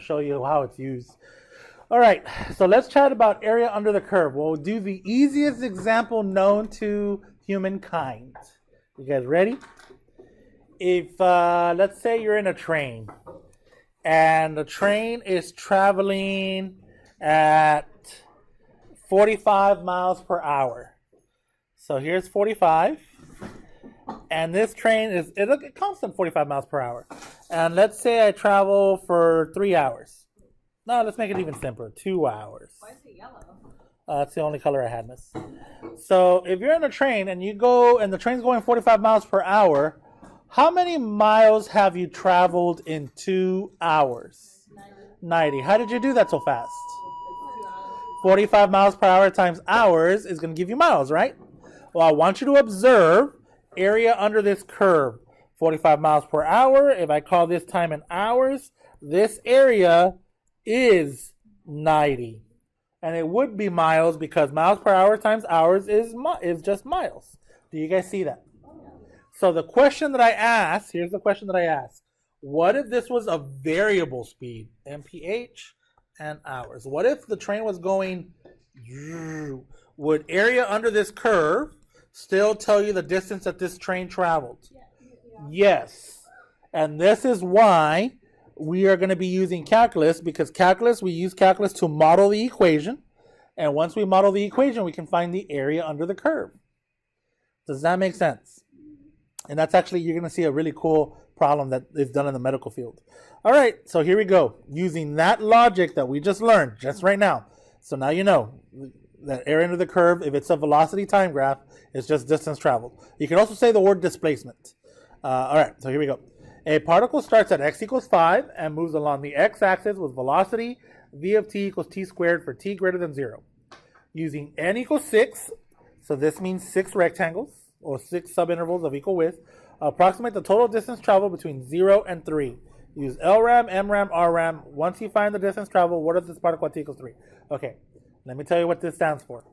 show you how it's used. All right, so let's chat about area under the curve. We'll do the easiest example known to humankind. You guys ready? If, let's say you're in a train, and the train is traveling at 45 miles per hour. So here's 45. And this train is it constant 45 miles per hour. And let's say I travel for 3 hours. No, let's make it even simpler. 2 hours. Why is it yellow? That's the only color I had, miss. So if you're in a train and you go and the train's going 45 miles per hour, how many miles have you traveled in 2 hours? 90. How did you do that so fast? 45 miles per hour times hours is going to give you miles, right? Well, I want you to observe area under this curve. 45 miles per hour. If I call this time in hours, this area is 90. And it would be miles because miles per hour times hours is just miles. Do you guys see that? So the question that I asked, here's the question that I asked. What if this was a variable speed, mph and hours? What if the train was going, would area under this curve still tell you the distance that this train traveled? Yes. And this is why we are going to be using calculus, because we use calculus to model the equation. And once we model the equation, we can find the area under the curve. Does that make sense? And that's actually, you're going to see a really cool problem that is done in the medical field. All right, so here we go. Using that logic that we just learned just right now. So now you know that area under the curve, if it's a velocity time graph, it's just distance traveled. You can also say the word displacement. All right, so here we go. A particle starts at x equals 5 and moves along the x-axis with velocity v of t equals t squared for t greater than 0. Using n equals 6, so this means 6 rectangles, or 6 subintervals of equal width, approximate the total distance traveled between 0 and 3. Use LRAM, MRAM, RRAM. Once you find the distance traveled, what is this particle at t equals 3? Okay, let me tell you what this stands for.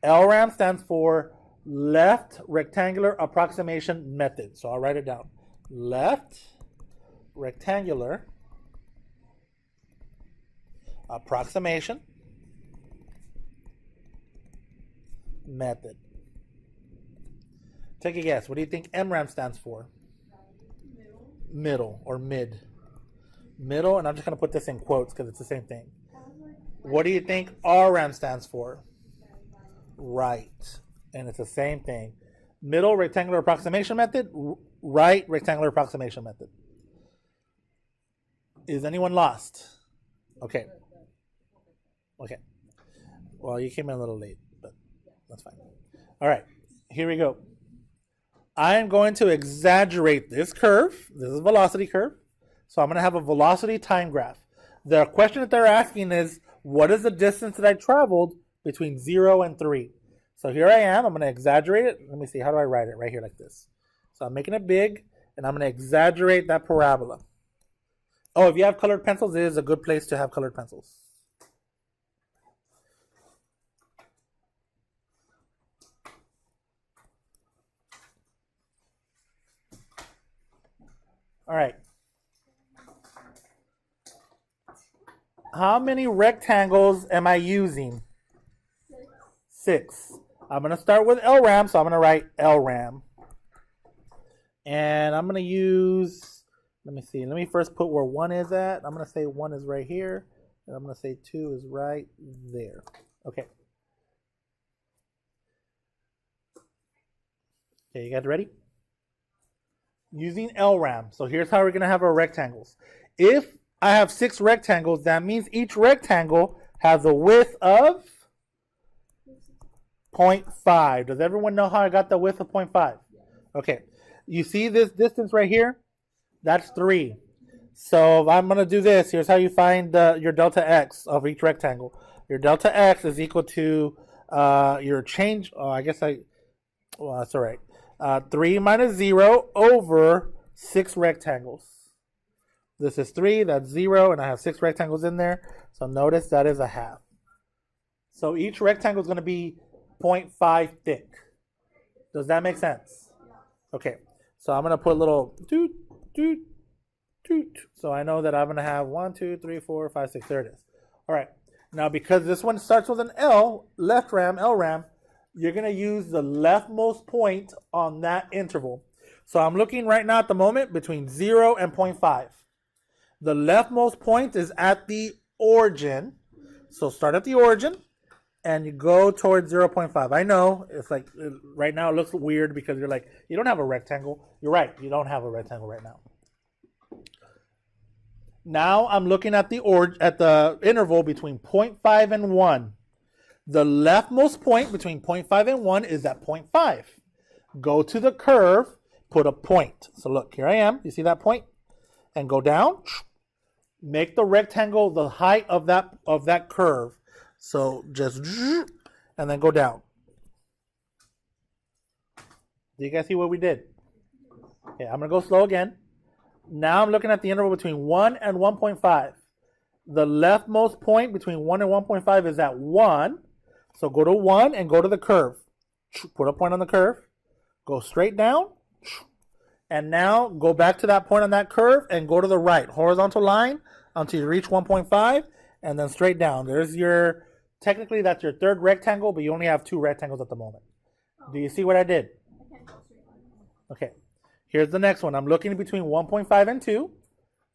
LRAM stands for left rectangular approximation method. So I'll write it down. Left rectangular approximation method. Take a guess. What do you think MRAM stands for? Middle or mid. Middle, and I'm just going to put this in quotes because it's the same thing. What do you think RRAM stands for? Right. And it's the same thing. Middle rectangular approximation method, right rectangular approximation method. Is anyone lost? Okay. Okay. Well, you came in a little late, but that's fine. All right. Here we go. I am going to exaggerate this curve. This is a velocity curve. So I'm going to have a velocity time graph. The question that they're asking is, what is the distance that I traveled between 0 and 3? So here I am. I'm going to exaggerate it. Let me see. How do I write it? Right here like this. So I'm making it big, and I'm going to exaggerate that parabola. Oh, if you have colored pencils, it is a good place to have colored pencils. All right. How many rectangles am I using? 6. I'm going to start with LRAM, so I'm going to write LRAM. And I'm going to use, let me first put where 1 is at. I'm going to say 1 is right here, and I'm going to say 2 is right there. Okay. Okay, you guys ready? Using LRAM. So here's how we're going to have our rectangles. If I have 6 rectangles, that means each rectangle has a width of 0.5. Does everyone know how I got the width of 0.5? Okay. You see this distance right here? That's 3. So if I'm going to do this, here's how you find your delta x of each rectangle. Your delta x is equal to your change. Oh, I guess well, that's all right. 3 minus 0 over 6 rectangles. This is 3, that's 0, and I have 6 rectangles in there. So notice that is a half. So each rectangle is going to be 0.5 thick. Does that make sense? Okay, so I'm going to put a little doot, doot, So I know that I'm going to have 1, 2, 3, 4, 5, 6. There it is. All right. Now, because this one starts with an L, left RAM, LRAM, you're going to use the leftmost point on that interval. So I'm looking right now at the moment between 0 and 0.5. The leftmost point is at the origin. So start at the origin and you go towards 0.5. I know it's like right now it looks weird because you're like, you don't have a rectangle. You're right. You don't have a rectangle right now. Now I'm looking at the interval between 0.5 and 1. The leftmost point between 0.5 and 1 is at 0.5. Go to the curve, put a point. So look, here I am. You see that point? And go down. Make the rectangle the height of that curve. So just and then go down. Do you guys see what we did? Okay, I'm going to go slow again. Now I'm looking at the interval between 1 and 1.5. The leftmost point between 1 and 1.5 is at 1. So go to 1 and go to the curve. Put a point on the curve. Go straight down. And now go back to that point on that curve and go to the right. Horizontal line until you reach 1.5 and then straight down. There's your, technically that's your third rectangle, but you only have 2 rectangles at the moment. Do you see what I did? Okay. Here's the next one. I'm looking between 1.5 and 2.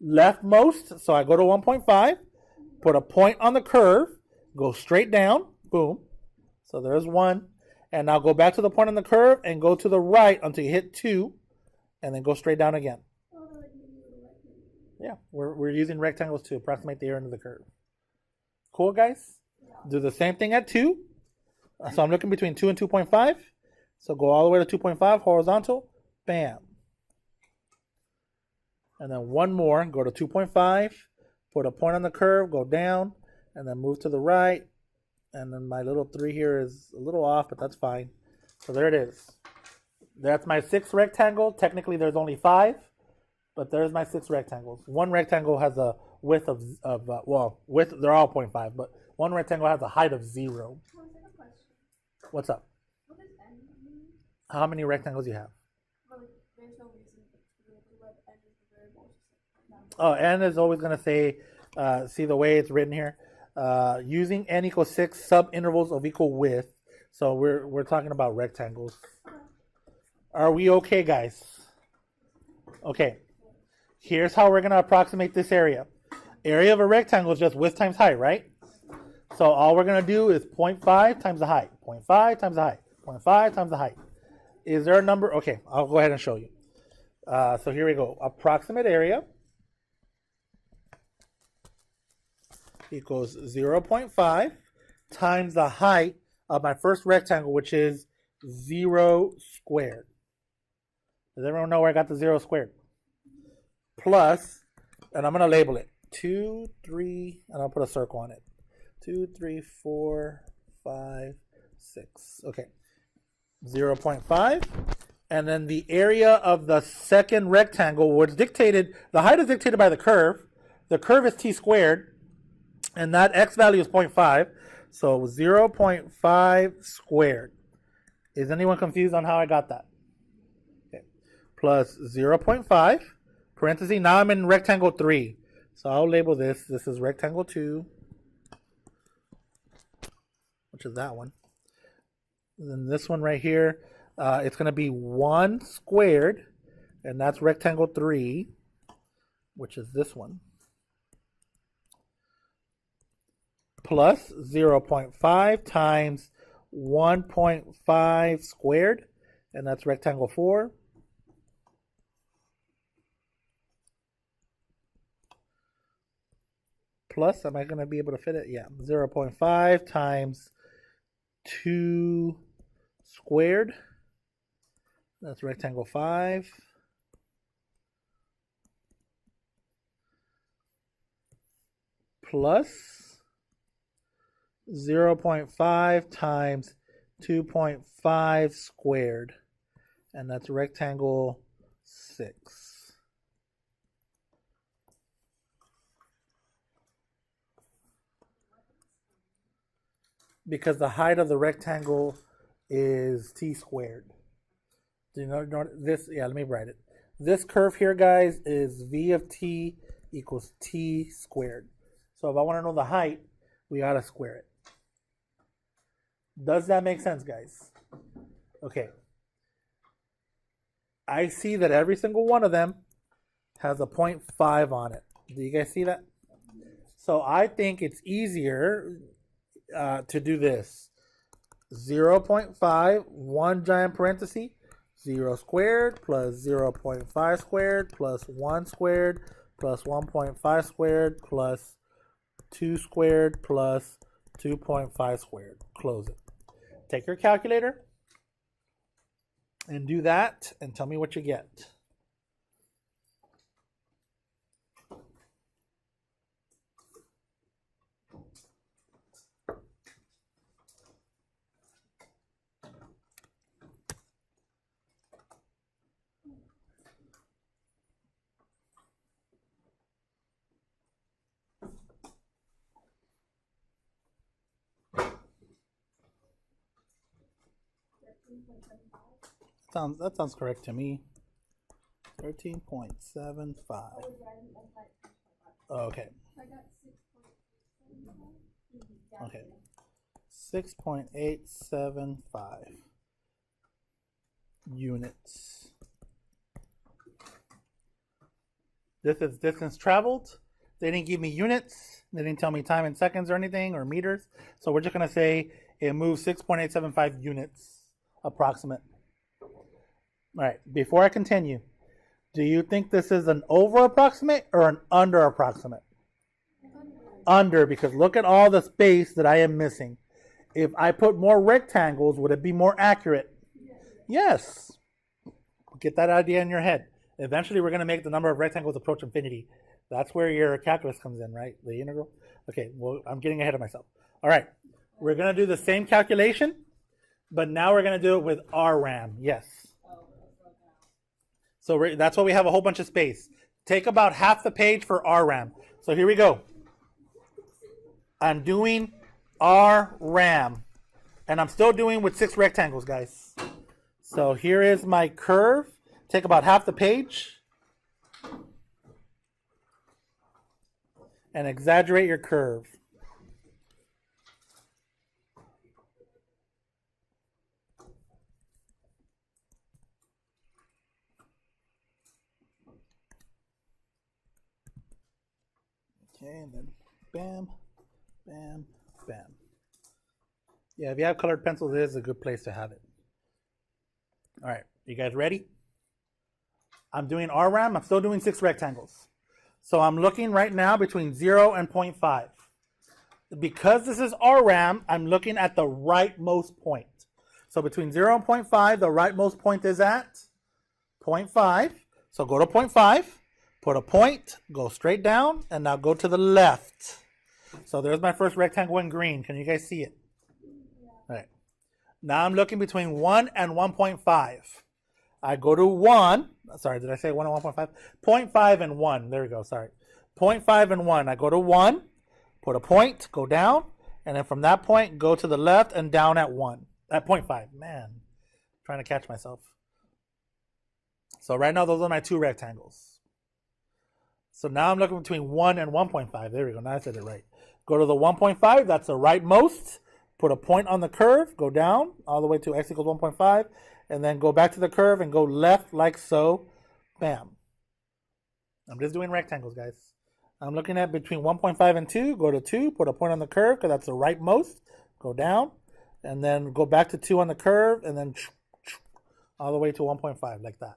Leftmost, so I go to 1.5. Put a point on the curve. Go straight down. Boom. So there's 1. And now go back to the point on the curve and go to the right until you hit 2. And then go straight down again. Yeah, we're using rectangles to approximate the area under the curve. Cool, guys? Do the same thing at 2. So I'm looking between 2 and 2.5. So go all the way to 2.5, horizontal. Bam. And then one more, go to 2.5, put a point on the curve, go down, and then move to the right. And then my little 3 here is a little off, but that's fine. So there it is. That's my 6 rectangle. Technically, there's only 5, but there's my 6 rectangles. One rectangle has a width of width, they're all 0.5, but one rectangle has a height of 0. What's up? What does N mean? How many rectangles you have? There's no reason to let N as the variable. Oh, N is always going to say, see the way it's written here, using N equals 6 sub-intervals of equal width. So we're talking about rectangles. Are we okay, guys? Okay. Here's how we're going to approximate this area. Area of a rectangle is just width times height, right? So all we're going to do is 0.5 times the height. 0.5 times the height. 0.5 times the height. Is there a number? Okay, I'll go ahead and show you. So here we go. Approximate area equals 0.5 times the height of my first rectangle, which is 0 squared. Does everyone know where I got the 0 squared? Plus, and I'm going to label it 2, 3, and I'll put a circle on it. 2, 3, 4, 5, 6. Okay. 0.5. And then the area of the second rectangle, which dictated, the height is dictated by the curve. The curve is t squared, and that x value is 0.5. So 0.5 squared. Is anyone confused on how I got that? Okay. Plus 0.5, parenthesis. Now I'm in rectangle 3. So I'll label this. This is rectangle 2, which is that one. And then this one right here, it's going to be 1 squared, and that's rectangle 3, which is this one, plus 0.5 times 1.5 squared, and that's rectangle 4, plus, am I going to be able to fit it? Yeah, 0.5 times 2 squared, that's rectangle 5, plus 0.5 times 2.5 squared, and that's rectangle 6. Because the height of the rectangle is t squared. Do you know this? Yeah, let me write it. This curve here, guys, is v of t equals t squared. So if I want to know the height, we got to square it. Does that make sense, guys? Okay. I see that every single one of them has a 0.5 on it. Do you guys see that? So I think it's easier to do this. 0.5, one giant parenthesis, 0 squared plus 0.5 squared plus 1 squared plus 1.5 squared plus 2 squared plus 2.5 squared. Close it. Take your calculator and do that and tell me what you get. That sounds correct to me. 13.75. Okay. Okay. 6.875 units. This is distance traveled. They didn't give me units. They didn't tell me time in seconds or anything or meters. So we're just going to say it moves 6.875 units approximate. All right, before I continue, do you think this is an over approximate or an under approximate? Under, because look at all the space that I am missing. If I put more rectangles, would it be more accurate? Yes. Get that idea in your head. Eventually, we're going to make the number of rectangles approach infinity. That's where your calculus comes in, right? The integral. Okay, well, I'm getting ahead of myself. All right, we're going to do the same calculation, but now we're going to do it with RRAM. Yes. So that's why we have a whole bunch of space. Take about half the page for RRAM. So here we go. I'm doing RRAM. And I'm still doing with 6 rectangles, guys. So here is my curve. Take about half the page. And exaggerate your curve. Okay, and then bam, bam, bam. Yeah, if you have colored pencils, it is a good place to have it. All right, you guys ready? I'm doing RRAM. I'm still doing 6 rectangles. So I'm looking right now between 0 and 0.5. Because this is RRAM, I'm looking at the rightmost point. So between 0 and 0.5, the rightmost point is at 0.5. So go to 0.5. Put a point, go straight down, and now go to the left. So there's my first rectangle in green. Can you guys see it? Yeah. All right. Now I'm looking between 1 and 1.5. I go to 1. Sorry, did I say 1 and 1.5? 0.5 and 1. There we go. Sorry. 0.5 and 1. I go to 1, put a point, go down, and then from that point, go to the left and down at 1. At 0.5. Man, I'm trying to catch myself. So right now, those are my 2 rectangles. So now I'm looking between 1 and 1.5. There we go. Now I said it right. Go to the 1.5. That's the rightmost. Put a point on the curve. Go down all the way to x equals 1.5. And then go back to the curve and go left like so. Bam. I'm just doing rectangles, guys. I'm looking at between 1.5 and 2. Go to 2. Put a point on the curve because that's the rightmost. Go down. And then go back to 2 on the curve. And then all the way to 1.5 like that.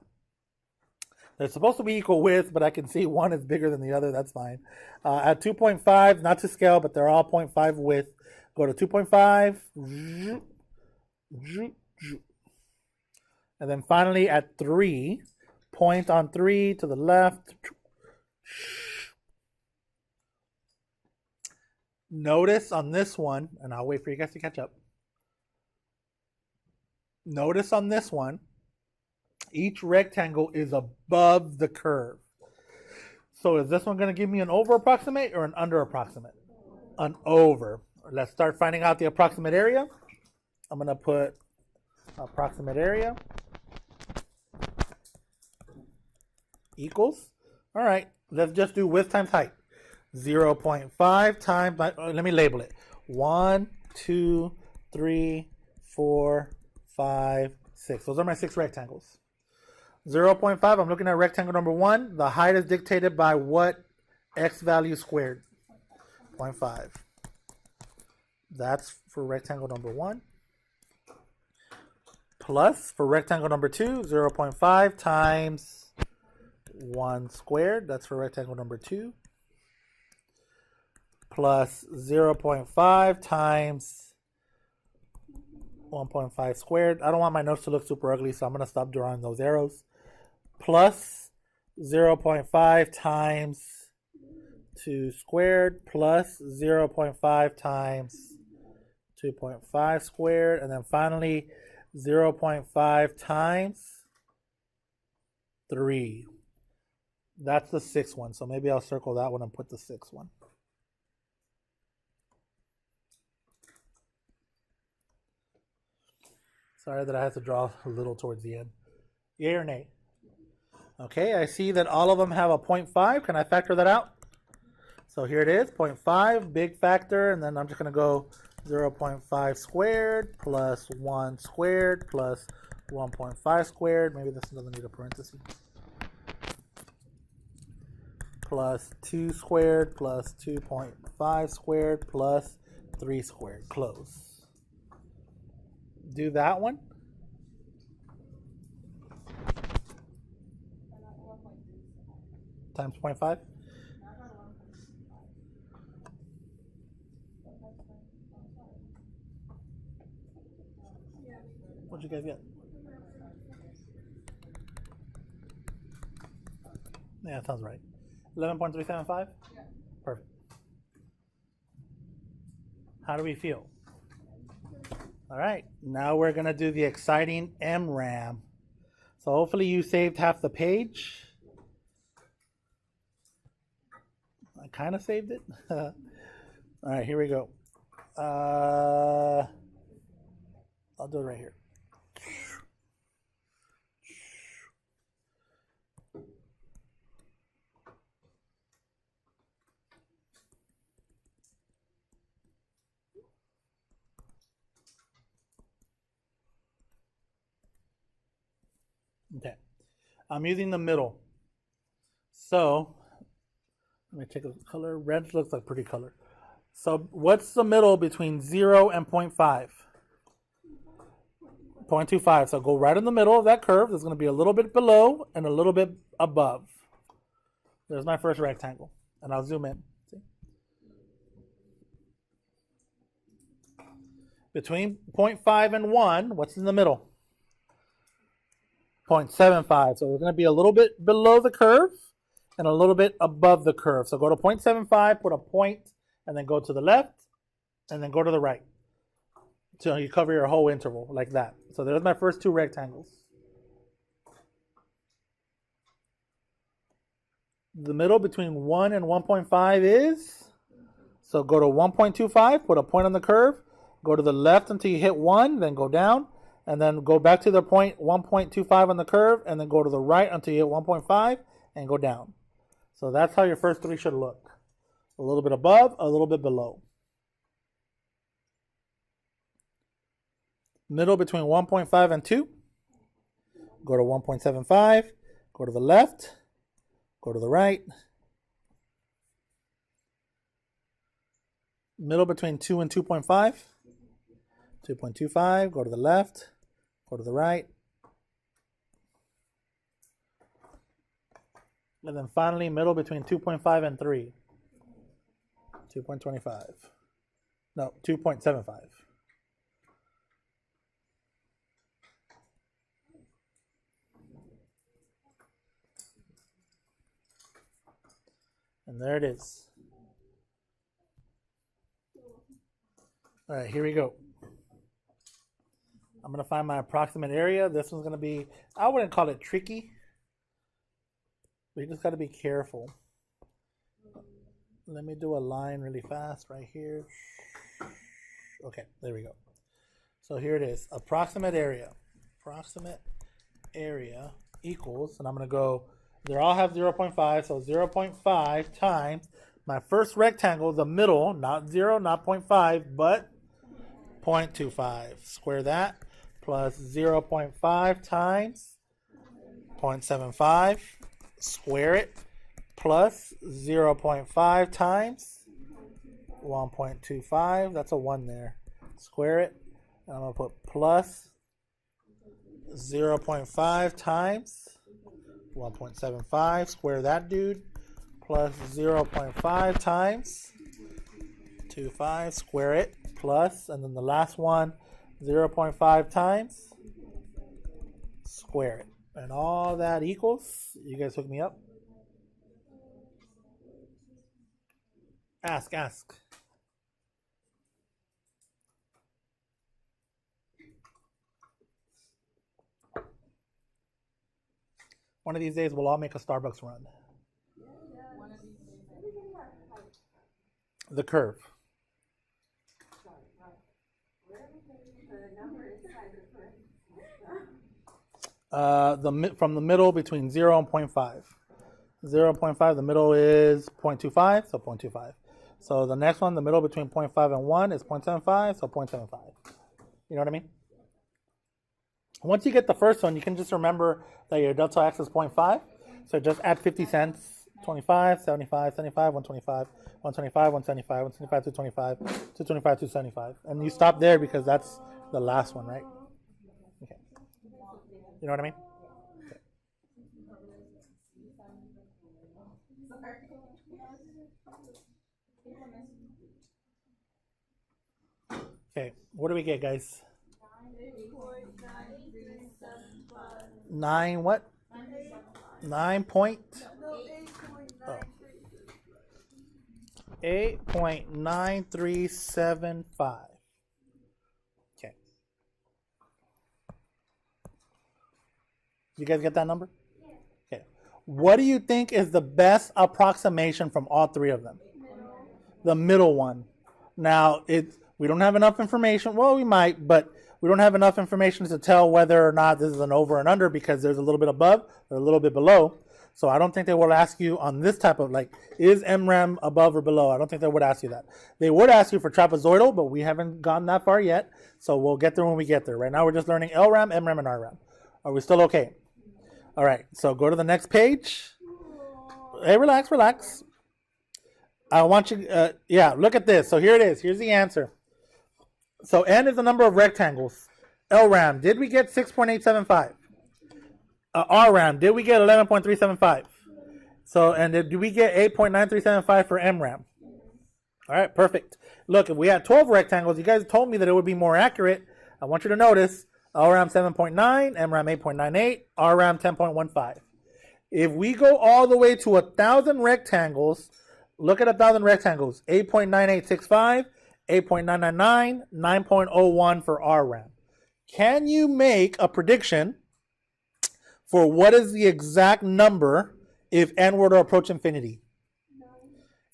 They're supposed to be equal width, but I can see one is bigger than the other. That's fine. At 2.5, not to scale, but they're all 0.5 width. Go to 2.5. And then finally at 3, point on 3 to the left. Notice on this one, and I'll wait for you guys to catch up. Notice on this one, each rectangle is above the curve. So is this one going to give me an over approximate or an under approximate? An over. Let's start finding out the approximate area. I'm going to put approximate area. equals. All right, let's just do width times height. 0.5 times, let me label it. 1, 2, 3, 4, 5, 6. Those are my 6 rectangles. 0.5, I'm looking at rectangle number 1. The height is dictated by what x value squared? 0.5. That's for rectangle number 1. Plus, for rectangle number 2, 0.5 times 1 squared. That's for rectangle number 2. Plus 0.5 times 1.5 squared. I don't want my notes to look super ugly, so I'm going to stop drawing those arrows. Plus 0.5 times 2 squared plus 0.5 times 2.5 squared. And then finally 0.5 times 3. That's the 6th one. So maybe I'll circle that one and put the 6th one. Sorry that I have to draw a little towards the end. Yay or nay? Okay, I see that all of them have a 0.5. Can I factor that out? So here it is, 0.5, big factor, and then I'm just going to go 0.5 squared plus 1 squared plus 1.5 squared. Maybe this doesn't need a parenthesis. Plus 2 squared plus 2.5 squared plus 3 squared. Close. Do that one. Times 0.5. What'd you guys get? Yeah, that sounds right. 11.375? Yeah. Perfect. How do we feel? All right, now we're going to do the exciting MRAM. So hopefully you saved half the page. I kind of saved it. All right, here we go. I'll do it right here. Okay, I'm using the middle. So let me take a color. Red looks like pretty color. So what's the middle between 0 and 0.5? 0.25. So go right in the middle of that curve. There's going to be a little bit below and a little bit above. There's my first rectangle. And I'll zoom in. See? Between 0.5 and 1, what's in the middle? 0.75. So we're going to be a little bit below the curve and a little bit above the curve. So go to 0.75, put a point, and then go to the left, and then go to the right. So you cover your whole interval like that. So there's my first 2 rectangles. The middle between 1 and 1.5 is, so go to 1.25, put a point on the curve, go to the left until you hit 1, then go down, and then go back to the point 1.25 on the curve, and then go to the right until you hit 1.5 and go down. So that's how your first 3 should look. A little bit above, a little bit below. Middle between 1.5 and 2. Go to 1.75, go to the left, go to the right. Middle between 2 and 2.5. 2.25, go to the left, go to the right. And then finally, middle between 2.5 and 3. 2.25. No, 2.75. And there it is. All right, here we go. I'm going to find my approximate area. This one's going to be, I wouldn't call it tricky. But you just got to be careful. Let me do a line really fast right here. Okay, there we go. So here it is. Approximate area. Approximate area equals, and I'm going to go They all have 0.5, so 0.5 times my first rectangle, the middle, not 0, not 0.5, but 0.25. Square that, plus 0.5 times 0.75. Square it, plus 0.5 times 1.25. That's a 1 there. Square it, and I'm going to put plus 0.5 times 1.75. Square that dude, plus 0.5 times 25. Square it, plus, and then the last one, 0.5 times, square it. And all that equals, you guys hook me up? Ask. One of these days, we'll all make a Starbucks run. The curve. From the middle between 0 and 0.5. 0.5, the middle is 0.25, so 0.25. So the next one, the middle between 0.5 and 1 is 0.75, so 0.75. You know what I mean? Once you get the first one, you can just remember that your delta x is 0.5. So just add 50 cents, 25, 75, 75, 125, 125, 175, 175, 225, 225, 275. And you stop there because that's the last one, right? Okay. You know what I mean? Okay, what do we get, guys? 9 what? 9 point? Oh. 8.9375. Okay. You guys get that number? Okay. What do you think is the best approximation from all three of them? The middle one. Now, we don't have enough information. Well, we might, but we don't have enough information to tell whether or not this is an over and under because there's a little bit above or a little bit below. So I don't think they will ask you on this type of, like, is MRAM above or below? I don't think they would ask you that. They would ask you for trapezoidal, but we haven't gone that far yet. So we'll get there when we get there. Right now we're just learning LRAM, MRAM, and RRAM. Are we still okay? All right, so go to the next page. Hey, relax. I want you, yeah, look at this. So here it is. Here's the answer. So N is the number of rectangles. LRAM, did we get 6.875? RRAM, did we get 11.375? So, and did we get 8.9375 for MRAM? All right, perfect. Look, if we had 12 rectangles, you guys told me that it would be more accurate. I want you to notice LRAM 7.9, MRAM 8.98, RRAM 10.15. If we go all the way to 1,000 rectangles, look at 1,000 rectangles, 8.9865, 8.999, 9.01 for RRAM. Can you make a prediction for what is the exact number if n were to approach infinity? 9.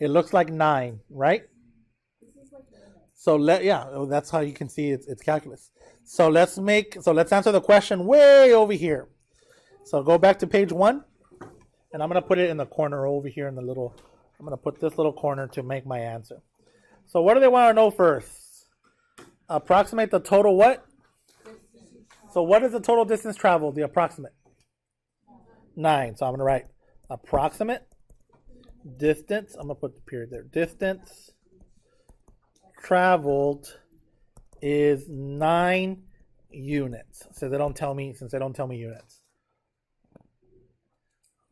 It looks like 9, right? So that's how you can see it's calculus. So let's answer the question way over here. So go back to page 1, and I'm going to put it in the corner over here in the little, I'm going to put this little corner to make my answer. So what do they want to know first? Approximate the total what? So what is the total distance traveled, the approximate? 9. So I'm going to write approximate distance. I'm going to put the period there. Distance traveled is 9 units. So they don't tell me, since they don't tell me units.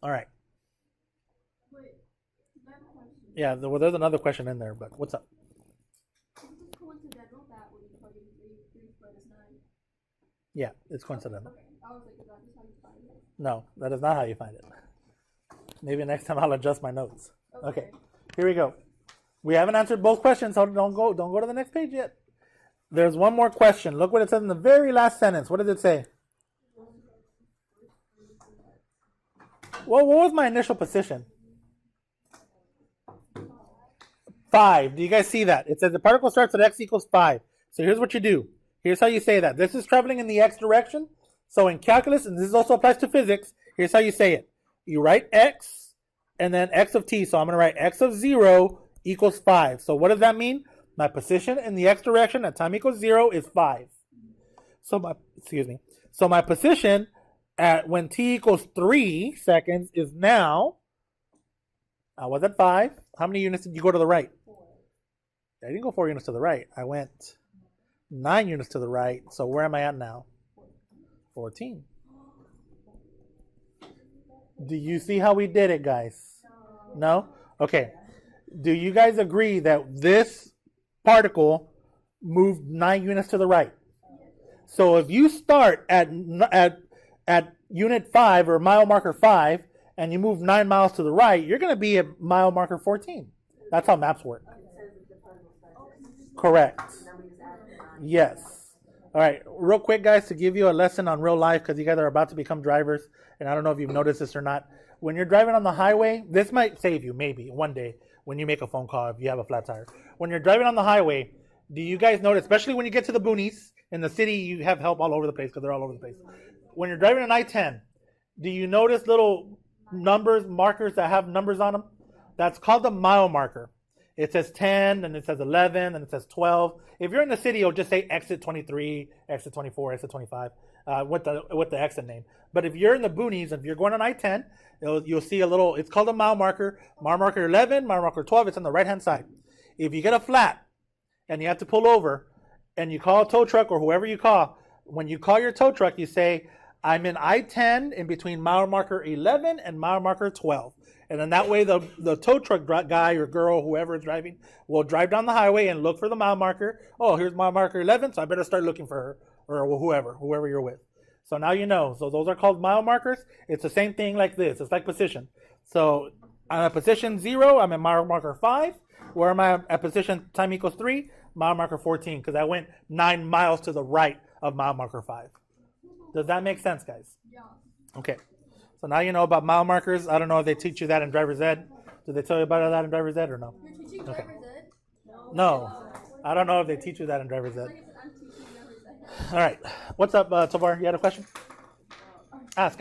All right. Wait, I have a question. Yeah, well, there's another question in there, but what's up? Is it coincidental that when you plug in 3 squared is 9? Yeah, it's coincidental. Okay, I was like, is that just how you find it? No, that is not how you find it. Maybe next time I'll adjust my notes. Okay, here we go. We haven't answered both questions, so don't go to the next page yet. There's one more question. Look what it says in the very last sentence. What does it say? Well, what was my initial position? 5. Do you guys see that? It says the particle starts at x equals 5. So here's what you do. Here's how you say that. This is traveling in the x direction. So in calculus, and this also applies to physics, here's how you say it. you write x and then x of t. So I'm going to write x of 0 equals 5. So what does that mean? My position in the x direction at time equals 0 is 5. So my position at when t equals 3 seconds is now, I was at 5. How many units did you go to the right? 4. I didn't go 4 units to the right. I went 9 units to the right. So where am I at now? 14. Do you see how we did it, guys? No? Okay. Do you guys agree that this particle moved 9 units to the right? So if you start at unit 5 or mile marker 5 and you move 9 miles to the right, you're going to be at mile marker 14. That's how maps work. Correct. Yes. All right. Real quick, guys, to give you a lesson on real life, because you guys are about to become drivers, and I don't know if you've noticed this or not. When you're driving on the highway, this might save you maybe one day when you make a phone call if you have a flat tire. When you're driving on the highway, do you guys notice, especially when you get to the boonies, in the city, you have help all over the place because they're all over the place. When you're driving an I-10, do you notice little numbers, markers that have numbers on them? That's called the mile marker. It says 10, and it says 11, and it says 12. If you're in the city, it'll just say exit 23, exit 24, exit 25, with the exit name. But if you're in the boonies, if you're going on I-10, you'll see a little, it's called a mile marker 11, mile marker 12, it's on the right-hand side. If you get a flat, and you have to pull over, and you call a tow truck or whoever you call, when you call your tow truck, you say, I'm in I-10 in between mile marker 11 and mile marker 12. And then that way the tow truck guy or girl, whoever is driving, will drive down the highway and look for the mile marker. Oh, here's mile marker 11, so I better start looking for her or whoever you're with. So now you know. So those are called mile markers. It's the same thing like this. It's like position. So I'm at position 0, I'm at mile marker 5. Where am I at position time equals 3? Mile marker 14, because I went 9 miles to the right of mile marker 5. Does that make sense, guys? Yeah. Okay. So now you know about mile markers. I don't know if they teach you that in driver's ed. Do they tell you about that in driver's ed or no? You're teaching Okay. driver's ed? No. I don't know if they teach you that in driver's ed. I'm teaching driver's ed. All right. What's up, Tovar? You had a question? Ask.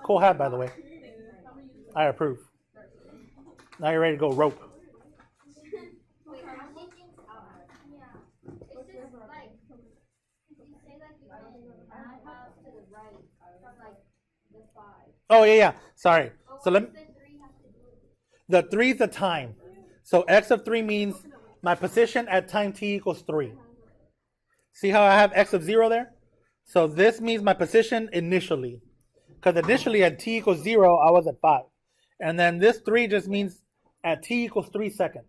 Cool hat, by the way. I approve. Now you're ready to go rope. Wait, how many things are? Yeah. It's just like, if you say like you went 9 miles to the right from like the 5. Oh, yeah. Sorry. So What let does the 3 have to do with it? the 3 is the time. So x of 3 means my position at time t equals 3. See how I have x of 0 there? So this means my position initially. Because initially at t equals 0, I was at 5. And then this 3 just means at t equals 3 seconds.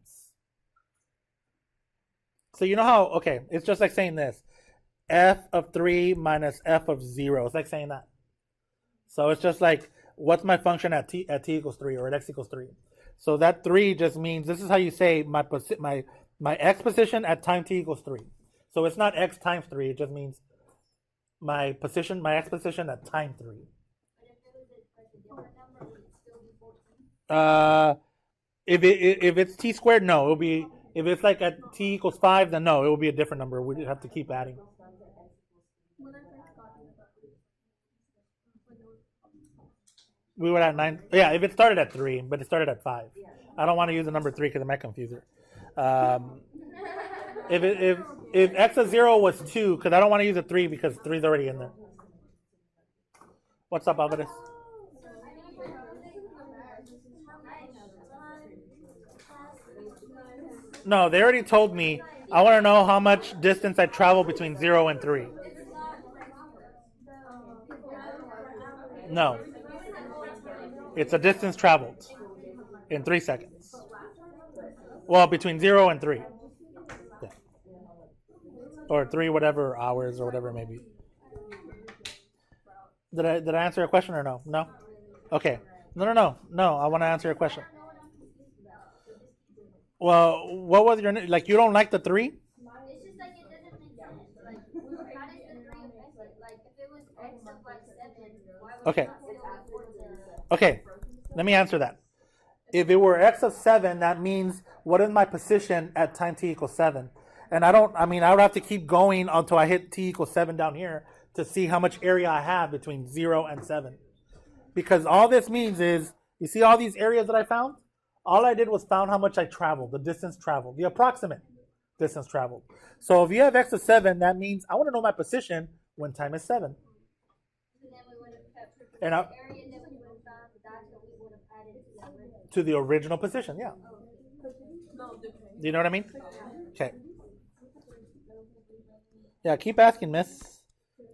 So you know how, okay, it's just like saying this. F of 3 minus f of 0. It's like saying that. So it's just like, what's my function at t equals 3 or at x equals 3? So that 3 just means, this is how you say my x position at time t equals 3. So it's not x times 3, it just means my x position at time 3. But if it was like a different number, would it still be 14? If it's t squared, no. It'll be, if it's like at t equals 5, then no, it will be a different number. We have to keep adding. When I first got it, I thought it was We were at 9. Yeah, if it started at 3, but it started at 5. I don't want to use the number 3 because it might confuse her. If x of 0 was 2, because I don't want to use a 3 because 3 is already in there. What's up, Alvarez? No, they already told me. I want to know how much distance I travel between 0 and 3. No. It's a distance traveled in 3 seconds. Well, between 0 and 3. Yeah. Or 3 whatever hours or whatever it may be. Did I answer your question or no? No? Okay. No. I want to answer your question. Well, what was your, like, you don't like the 3? It's just like it doesn't make sense. Like, how does the 3 affect it? Like, if it was x of like 7, why would Okay. it not still be 14? Okay, let me answer that. If it were x of 7, that means what is my position at time t equals 7? And I would have to keep going until I hit t equals 7 down here to see how much area I have between 0 and 7. Because all this means is, you see all these areas that I found? All I did was found how much I traveled, the distance traveled, the approximate distance traveled. So if you have x of 7, that means I want to know my position when time is 7. And area that we would have found, that's what we would have added to the original position, yeah. Do you know what I mean? Okay. Yeah, keep asking, miss.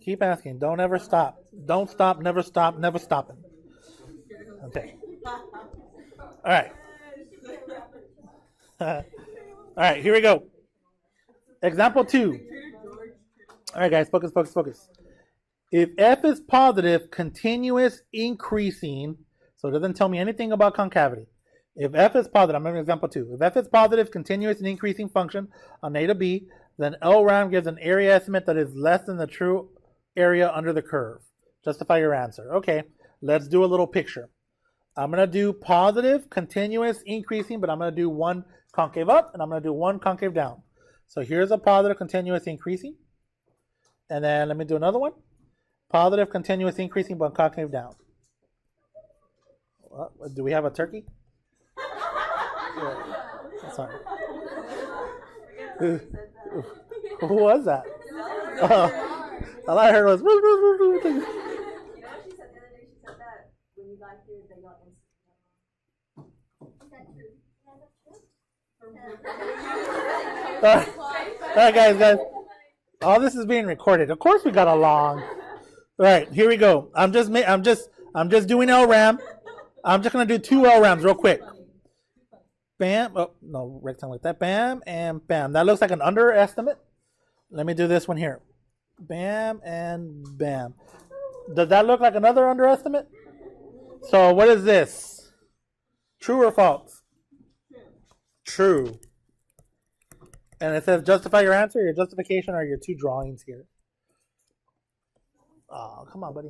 Keep asking. Don't ever stop. Don't stop, never stop, never stopping. Okay. All right. All right, here we go. Example 2. All right, guys, focus, focus, focus. If f is positive, continuous increasing, so it doesn't tell me anything about concavity. If f is positive, I'm going to example 2. If f is positive, continuous and increasing function on a to b, then LRAM gives an area estimate that is less than the true area under the curve. Justify your answer. Okay, let's do a little picture. I'm going to do positive, continuous, increasing, but I'm going to do one concave up and I'm going to do one concave down. So here's a positive, continuous, increasing. And then let me do another one. Positive, continuous, increasing, but concave down. Do we have a turkey? Yeah. Sorry. Who was that? All I heard was. You know what she said the other day? She said that when you got here, they got Is that true? All right, guys. All this is being recorded. Of course, we got along. All right, here we go. I'm just doing LRAM. I'm just gonna do 2 LRAMs real quick. Bam. Oh no, rectangle like that. Bam and bam. That looks like an underestimate. Let me do this one here. Bam and bam. Does that look like another underestimate? So what is this? True or false? True. And it says justify your answer, your justification, or your 2 drawings here. Oh, come on, buddy.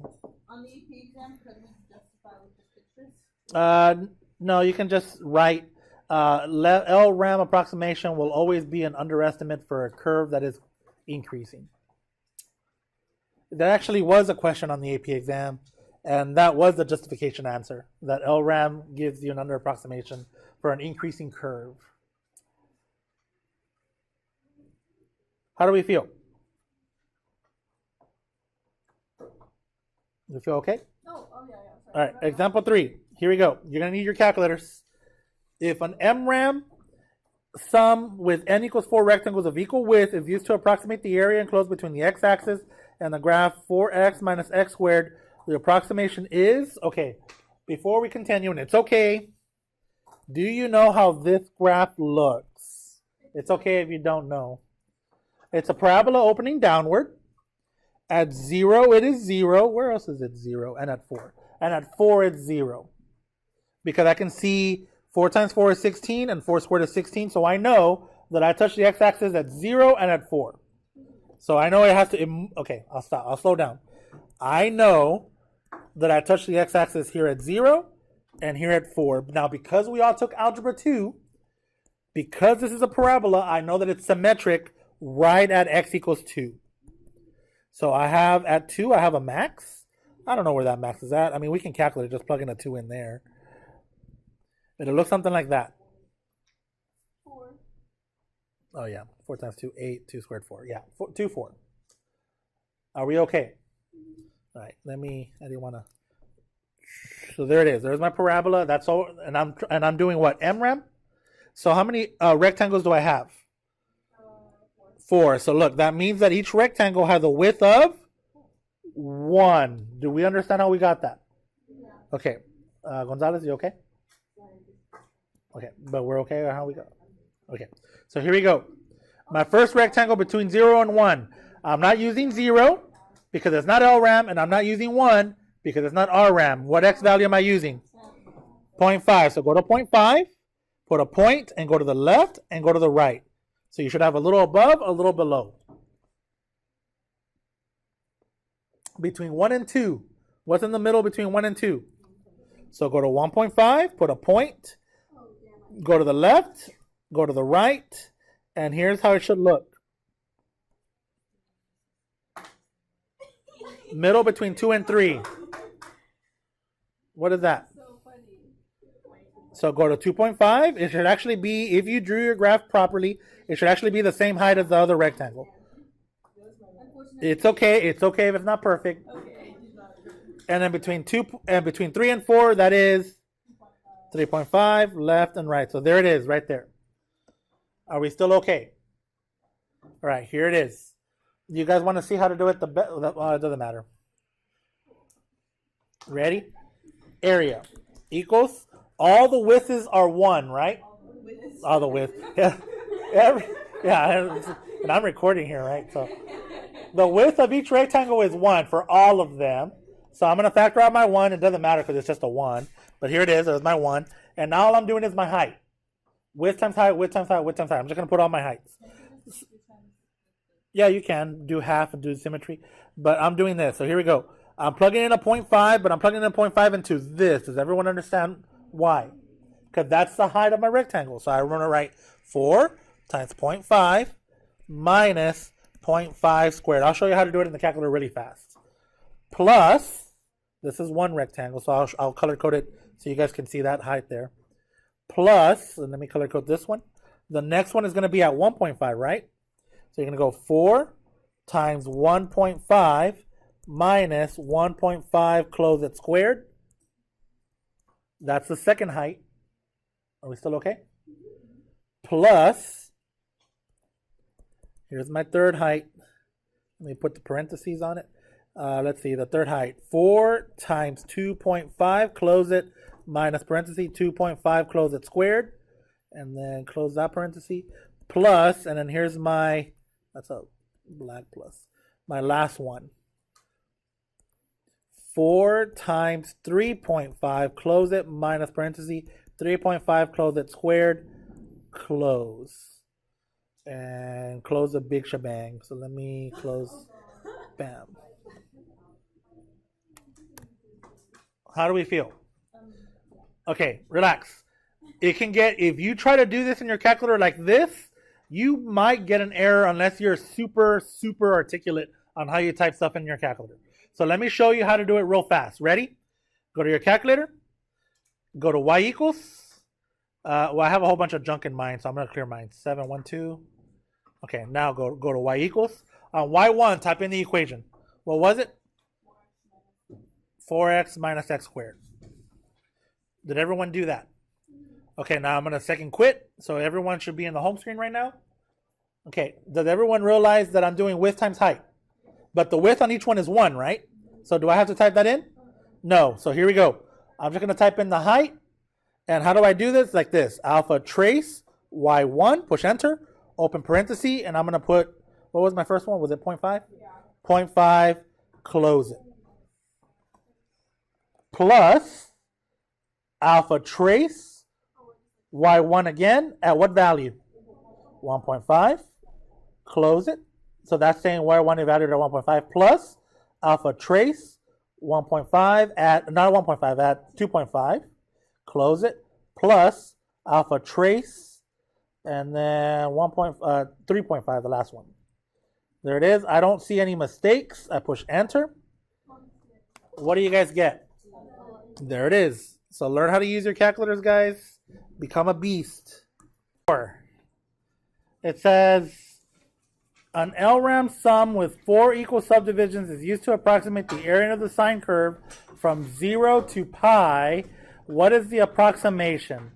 On the EP exam, could we justify with the pictures? No, you can just write LRAM approximation will always be an underestimate for a curve that is increasing. There actually was a question on the AP exam, and that was the justification answer, that LRAM gives you an under approximation for an increasing curve. How do we feel? You feel okay? Oh yeah. All right, example 3. Here we go. You're going to need your calculators. If an MRAM sum with n equals 4 rectangles of equal width is used to approximate the area enclosed between the x-axis and the graph 4x minus x squared, the approximation is, okay, before we continue, and it's okay, do you know how this graph looks? It's okay if you don't know. It's a parabola opening downward. At 0, it is 0. Where else is it 0? And at 4. And at 4, it's 0. Because I can see 4 times 4 is 16, and 4 squared is 16. So I know that I touch the x-axis at 0 and at 4. So I know it has to... Okay, I'll stop. I'll slow down. I know that I touch the x-axis here at 0 and here at 4. Now, because we all took Algebra 2, because this is a parabola, I know that it's symmetric right at x equals 2. So I have at 2, I have a max. I don't know where that max is at. I mean, we can calculate it, just plug in a 2 in there. It'll look something like that. 4. Oh, yeah. 4 times 2, 8. 2 squared, 4. Yeah, 2, 4. Are we okay? All right, I didn't want to. So there it is. There's my parabola. That's all. And I'm doing what? MRAM? So how many rectangles do I have? 4. So look, that means that each rectangle has a width of 1. Do we understand how we got that? Yeah. Okay. Gonzalez, you okay? Okay, but we're okay or how we go? Okay, so here we go. My first rectangle between 0 and 1. I'm not using 0 because it's not LRAM, and I'm not using 1 because it's not RRAM. What x value am I using? 0.5. So go to 0.5, put a point, and go to the left and go to the right. So you should have a little above, a little below. Between 1 and 2. What's in the middle between 1 and 2? So go to 1.5, put a point, go to the left, go to the right, and here's how it should look. Middle between 2 and 3. What is that? So funny. So go to 2.5. It should actually be, if you drew your graph properly, it should actually be the same height as the other rectangle. It's okay. It's okay if it's not perfect. And then between 3 and 4, that is 3.5, left and right. So there it is, right there. Are we still okay? All right, here it is. You guys want to see how to do it? It doesn't matter. Ready? Area equals, all the widths are 1, right? All the width. Yeah. And I'm recording here, right? So the width of each rectangle is 1 for all of them. So I'm going to factor out my 1. It doesn't matter because it's just a 1. But here it is. There's my 1. And now all I'm doing is my height. Width times height, width times height, width times height. I'm just going to put all my heights. Yeah, you can do half and do symmetry. But I'm doing this. So here we go. I'm plugging in a 0.5, but I'm plugging in a 0.5 into this. Does everyone understand why? Because that's the height of my rectangle. So I'm going to write 4 times 0.5 minus 0.5 squared. I'll show you how to do it in the calculator really fast. Plus, this is one rectangle, so I'll color code it so you guys can see that height there. Plus, and let me color code this one. The next one is going to be at 1.5, right? So you're going to go 4 times 1.5 minus 1.5, close it, squared. That's the second height. Are we still okay? Plus, here's my third height. Let me put the parentheses on it. Let's see, the third height. 4 times 2.5, close it, minus parenthesis, 2.5, close it, squared. And then close that parenthesis. Plus, and then here's my, that's a black plus, my last one. 4 times 3.5, close it, minus parenthesis, 3.5, close it, squared, close. And close a big shebang. So let me close, bam. How do we feel? Okay, relax. It can get, if you try to do this in your calculator like this, you might get an error unless you're super articulate on how you type stuff in your calculator. So let me show you how to do it real fast. Ready? Go to your calculator. Go to y equals. Well, I have a whole bunch of junk in mine, so I'm going to clear mine. 712. Okay, now go to y equals. On y1, type in the equation. What was it? 4x minus x squared. Did everyone do that? Okay, now I'm going to second quit. So everyone should be in the home screen right now. Okay, does everyone realize that I'm doing width times height? But the width on each one is 1, right? So do I have to type that in? No. So here we go. I'm just going to type in the height. And how do I do this? Like this. Alpha trace y1, push enter, open parenthesis, and I'm going to put, what was my first one? Was it 0.5? Yeah. 0.5, close it. Plus alpha trace y1 again at what value? 1.5, close it. So that's saying y1 evaluated at 1.5 plus alpha trace 1.5 at, not 1.5, at 2.5, close it, plus alpha trace, and then 3.5, the last one. There it is. I don't see any mistakes. I push enter. What do you guys get? There it is. So learn how to use your calculators, guys. Become a beast. It says, an LRAM sum with 4 equal subdivisions is used to approximate the area of the sine curve from 0 to pi. What is the approximation?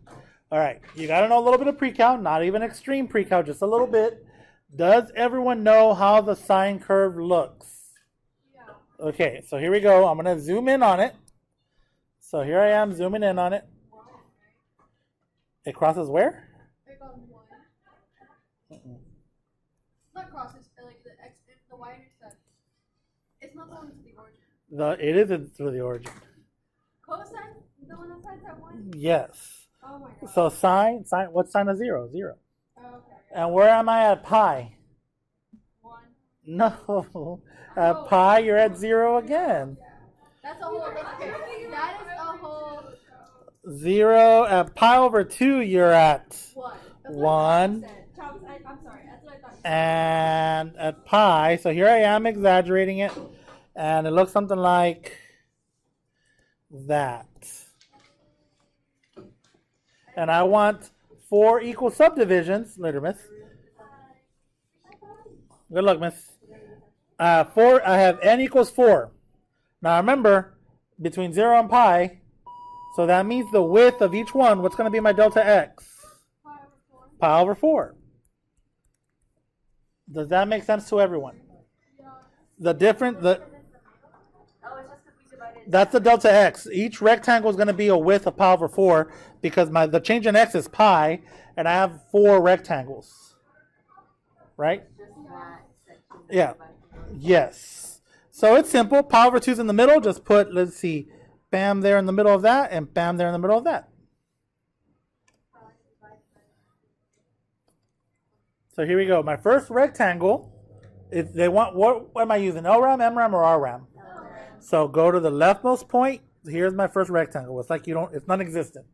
All right, you got to know a little bit of pre-calc, not even extreme pre-calc, just a little bit. Does everyone know how the sine curve looks? Yeah. Okay, so here we go. I'm going to zoom in on it. So here I am zooming in on it. It crosses where? It goes 1. Not crosses, like the x, the y intercept. It's not going to the origin. It isn't through the origin. Cosine? The one that signs at 1? Yes. Oh my god. So sine, what's sine of 0? 0. Oh, okay. And where am I at pi? 1. No. At pi, you're at 0 again. That's a whole, okay. That is a whole 0 at pi over 2, you're at 1. 1. Travis, I'm sorry. That's what I thought. And at pi, so here I am exaggerating it. And it looks something like that. And I want 4 equal subdivisions. Later, miss. Good luck, miss. 4. I have n equals 4. Now remember, between 0 and pi, so that means the width of each one, what's going to be my delta x? Pi over 4. Does that make sense to everyone? The different, Oh, it's just because we divided. that's the delta x. Each rectangle is going to be a width of pi over 4 because the change in x is pi, and I have 4 rectangles. Right? Just that section. Yeah. Yes. So it's simple. Pi over 2 is in the middle. Just put, let's see, bam there in the middle of that, and bam there in the middle of that. So here we go. My first rectangle, if they want, what am I using? LRAM, MRAM, or RRAM? So go to the leftmost point. Here's my first rectangle. It's like it's non-existent.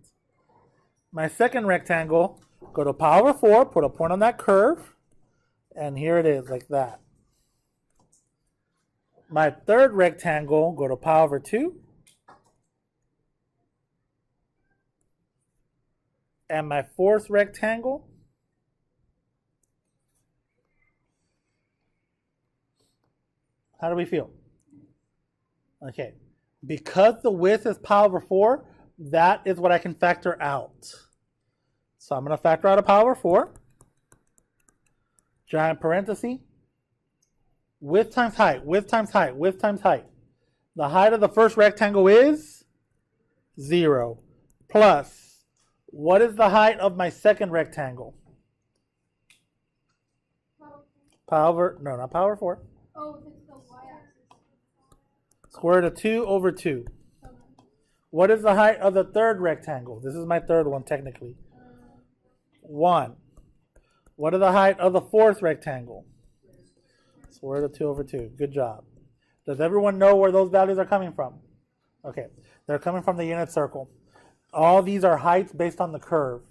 My second rectangle, go to pi over 4, put a point on that curve, and here it is, like that. My third rectangle, go to pi over 2. And my fourth rectangle, how do we feel? Okay, because the width is pi over 4, that is what I can factor out. So I'm going to factor out a pi over 4, giant parenthesis, width times height, width times height, width times height. The height of the first rectangle is 0, plus, what is the height of my second rectangle? Pi over, no, not pi over 4. Oh, it's the y-axis. Square root of 2 over 2. What is the height of the third rectangle? This is my third one, technically. 1. What is the height of the fourth rectangle? Square root of 2 over 2. Good job. Does everyone know where those values are coming from? Okay, they're coming from the unit circle. All these are heights based on the curve.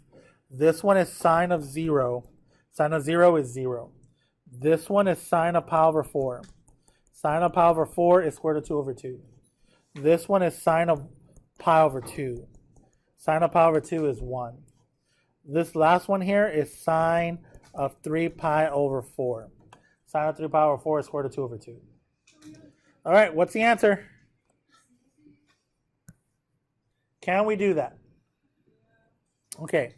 This one is sine of 0. Sine of 0 is 0. This one is sine of pi over 4. Sine of pi over 4 is square root of 2 over 2. This one is sine of pi over 2. Sine of pi over 2 is 1. This last one here is sine of 3 pi over 4. Sine of 3 pi over 4 is square root of 2 over 2. All right, what's the answer? Can we do that? Okay,